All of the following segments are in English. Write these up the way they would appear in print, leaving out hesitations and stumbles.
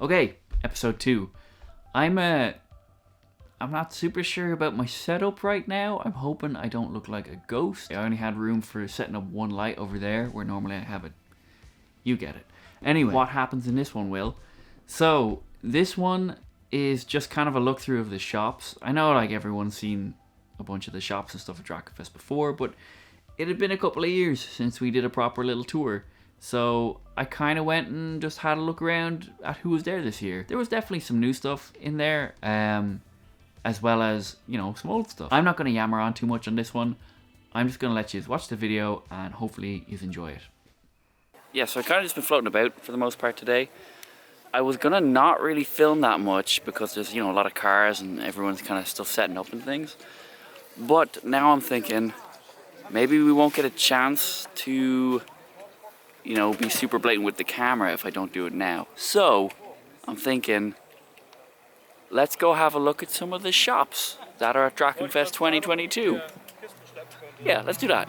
Okay, episode 2. I'm not super sure about my setup right now. I'm hoping I don't look like a ghost. I only had room for setting up one light over there, where normally I have it. You get it. Anyway, what happens in this one, Will? So, this one is just kind of a look through of the shops. I know like everyone's seen a bunch of the shops and stuff at Drachenfest before, but it had been a couple of years since we did a proper little tour. So I kind of went and just had a look around at who was there this year. There was definitely some new stuff in there, as well as, you know, some old stuff. I'm not going to yammer on too much on this one. I'm just going to let you watch the video and hopefully you enjoy it. Yeah, so I kind of just been floating about for the most part today. I was going to not really film that much because there's, you know, a lot of cars and everyone's kind of still setting up and things. But now I'm thinking maybe we won't get a chance to, you know, be super blatant with the camera if I don't do it now. So I'm thinking, let's go have a look at some of the shops that are at Drachenfest 2022. Yeah, let's do that.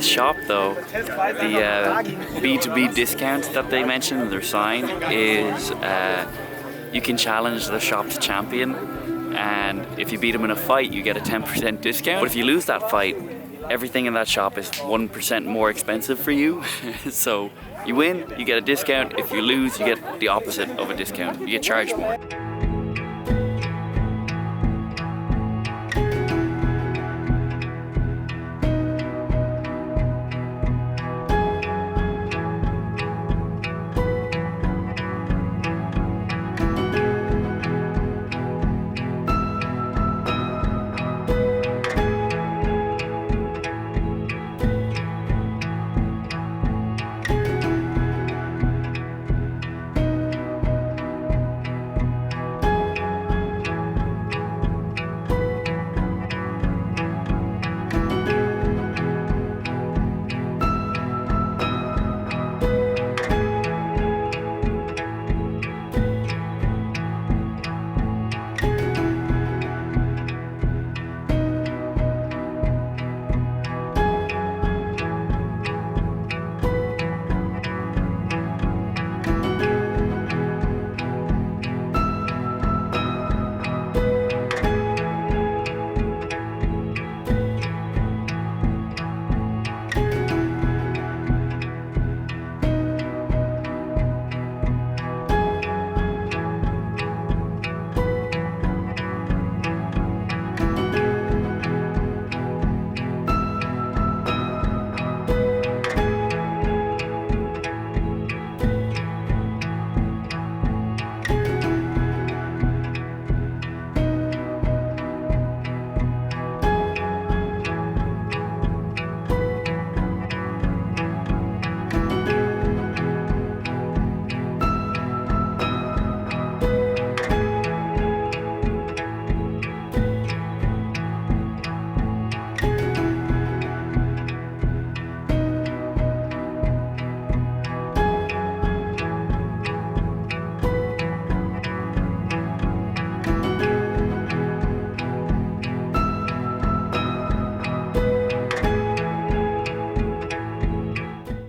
shop though, the B2B discount that they mentioned in their sign is you can challenge the shop's champion, and if you beat him in a fight you get a 10% discount. But if you lose that fight, everything in that shop is 1% more expensive for you. So you win, you get a discount. If you lose, you get the opposite of a discount. You get charged more.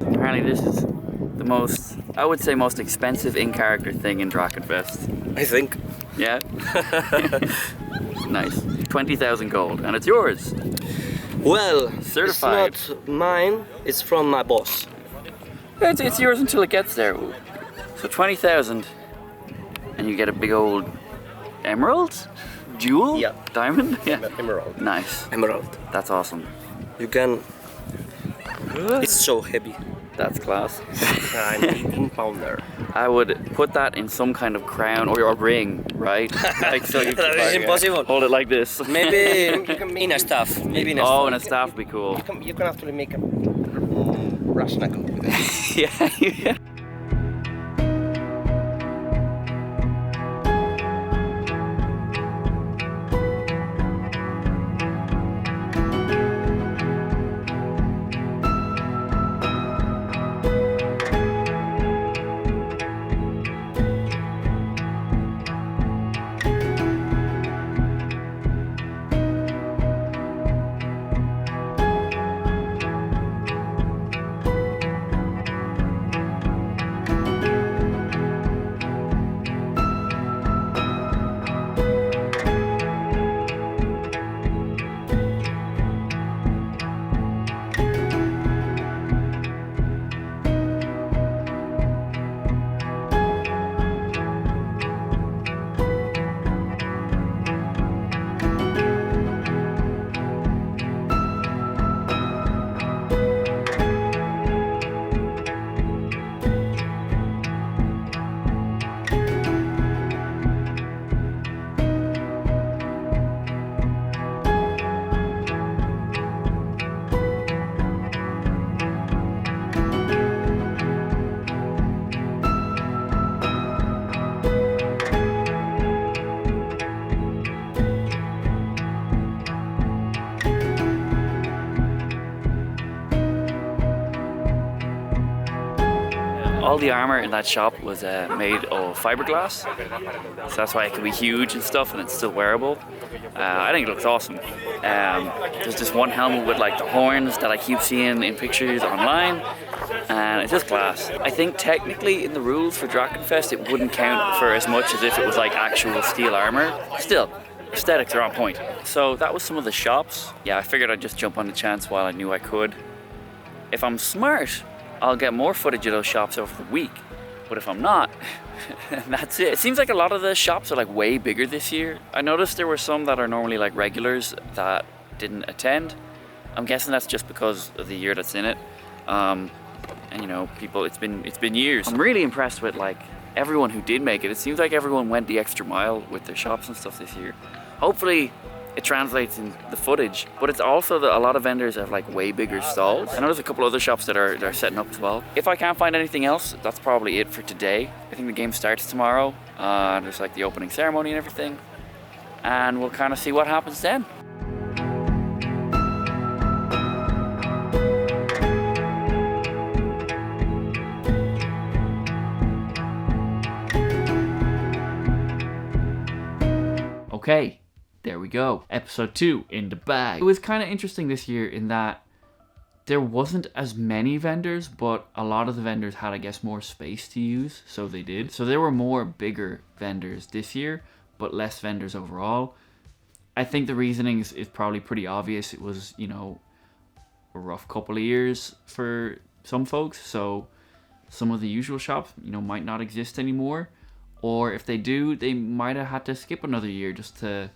Apparently this is the most, I would say, most expensive in-character thing in Drachenfest. I think. Yeah? Nice. 20,000 gold, and it's yours. Well, Certified. it's not mine, it's from my boss. It's yours until it gets there. So 20,000, and you get a big old emerald? Jewel? Yeah. Diamond? Yeah. Emerald. Nice. Emerald. That's awesome. You can... It's so heavy. That's class. I'm 18 pounder. I would put that in some kind of crown or a ring, right? Like so you That is impossible. hold it like this. Maybe in a staff. Maybe in a Oh, staff. and a staff would be cool. You can actually make a brush knuckle with it. Yeah. all the armor in that shop was made of fiberglass, so that's why it can be huge and stuff, and it's still wearable. I think it looks awesome. There's this one helmet with like the horns that I keep seeing in pictures online, and it's just glass. I think technically in the rules for Drachenfest it wouldn't count for as much as if it was like actual steel armor. Still, aesthetics are on point. So that was some of the shops. Yeah, I figured I'd just jump on the chance while I knew I could. If I'm smart, I'll get more footage of those shops over the week. But if I'm not, that's it. It seems like a lot of the shops are like way bigger this year. I noticed there were some that are normally like regulars that didn't attend. I'm guessing that's just because of the year that's in it. And you know, people, it's been years. I'm really impressed with like everyone who did make it. It seems like everyone went the extra mile with their shops and stuff this year. Hopefully it translates in the footage, but it's also that a lot of vendors have like way bigger stalls. I know there's a couple other shops that are setting up as well. If I can't find anything else, that's probably it for today. I think the game starts tomorrow. There's like the opening ceremony and everything, and we'll kind of see what happens then. Okay, there we go. Episode 2 in the bag. It was kind of interesting this year in that there wasn't as many vendors, but a lot of the vendors had, I guess, more space to use, so they did. So there were more bigger vendors this year, but less vendors overall. I think the reasoning is probably pretty obvious. It was, you know, a rough couple of years for some folks, so some of the usual shops, you know, might not exist anymore. Or if they do, they might have had to skip another year just to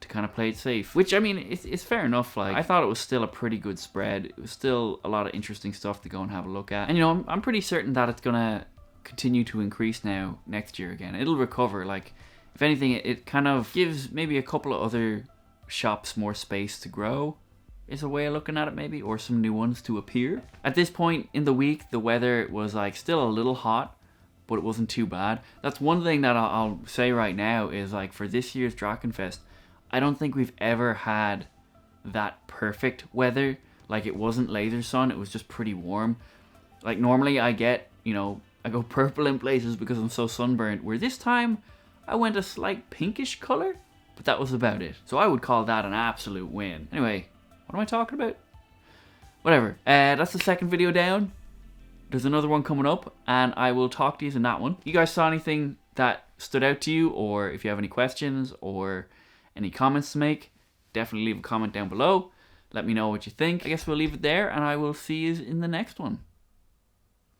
kind of play it safe. Which, I mean, it's fair enough. Like, I thought it was still a pretty good spread. It was still a lot of interesting stuff to go and have a look at. And, you know, I'm pretty certain that it's going to continue to increase now next year again. It'll recover. Like, if anything, it kind of gives maybe a couple of other shops more space to grow, is a way of looking at it maybe, or some new ones to appear. At this point in the week, the weather was like still a little hot, but it wasn't too bad. That's one thing that I'll say right now is like for this year's Drachenfest, I don't think we've ever had that perfect weather. Like it wasn't laser sun, it was just pretty warm. Like normally I get, you know, I go purple in places because I'm so sunburned, where this time I went a slight pinkish color, but that was about it. So I would call that an absolute win. Anyway, what am I talking about? Whatever, that's the second video down. There's another one coming up, and I will talk to you in that one. You guys saw anything that stood out to you, or if you have any questions or any comments to make, definitely leave a comment down below. Let me know what you think. I guess we'll leave it there, and I will see you in the next one.